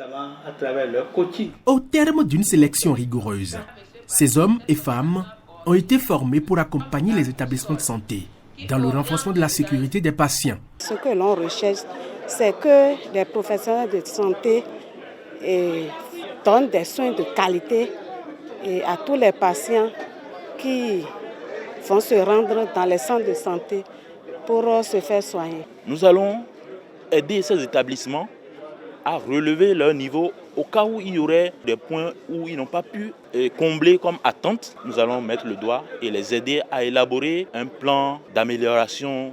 notamment à travers leur coaching. Au terme d'une sélection rigoureuse, ces hommes et femmes ont été formés pour accompagner les établissements de santé dans le renforcement de la sécurité des patients. Ce que l'on recherche, c'est que les professionnels de santé donnent des soins de qualité à tous les patients qui vont se rendre dans les centres de santé pour se faire soigner. Nous allons aider ces établissements à relever leur niveau au cas où il y aurait des points où ils n'ont pas pu combler comme attente. Nous allons mettre le doigt et les aider à élaborer un plan d'amélioration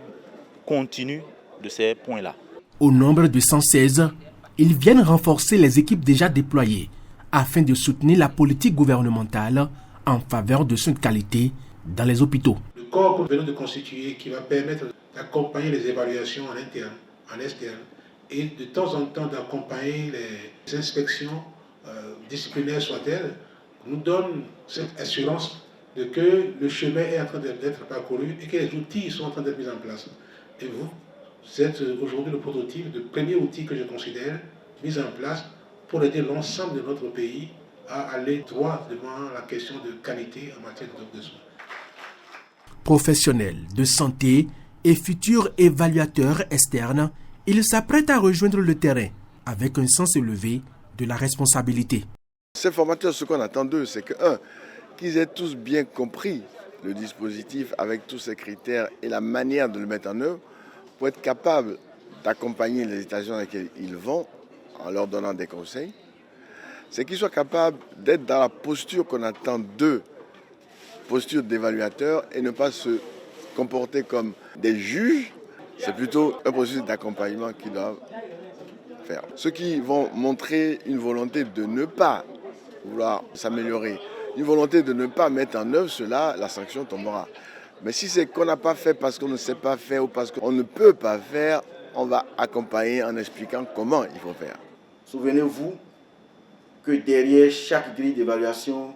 continue de ces points-là. Au nombre de 116, ils viennent renforcer les équipes déjà déployées afin de soutenir la politique gouvernementale en faveur de soins de qualité dans les hôpitaux. Le corps que nous venons de constituer qui va permettre d'accompagner les évaluations en interne, en externe, et de temps en temps d'accompagner les inspections disciplinaires soient-elles, nous donne cette assurance de que le chemin est en train d'être parcouru et que les outils sont en train d'être mis en place. Et vous êtes aujourd'hui le prototype, le premier outil que je considère mis en place pour aider l'ensemble de notre pays à aller droit devant la question de qualité en matière de soins. Professionnels de santé et futurs évaluateurs externes, ils s'apprêtent à rejoindre le terrain avec un sens élevé de la responsabilité. Ces formateurs, ce qu'on attend d'eux, c'est que, qu'ils aient tous bien compris le dispositif avec tous ces critères et la manière de le mettre en œuvre pour être capables d'accompagner les établissements dans lesquels ils vont en leur donnant des conseils. C'est qu'ils soient capables d'être dans la posture qu'on attend d'eux, posture d'évaluateur, et ne pas se comporter comme des juges. C'est plutôt un processus d'accompagnement qu'ils doivent faire. Ceux qui vont montrer une volonté de ne pas vouloir s'améliorer, une volonté de ne pas mettre en œuvre cela, la sanction tombera. Mais si c'est qu'on n'a pas fait parce qu'on ne sait pas faire ou parce qu'on ne peut pas faire, on va accompagner en expliquant comment il faut faire. Souvenez-vous que derrière chaque grille d'évaluation,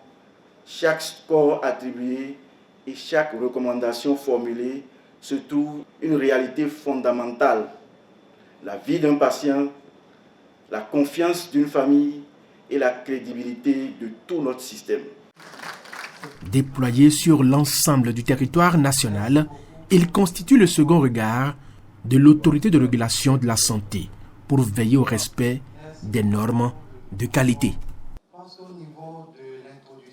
chaque score attribué et chaque recommandation formulée se trouve une réalité fondamentale. La vie d'un patient, la confiance d'une famille et la crédibilité de tout notre système. Déployés sur l'ensemble du territoire national, ils constituent le second regard de l'autorité de régulation de la santé pour veiller au respect des normes de qualité.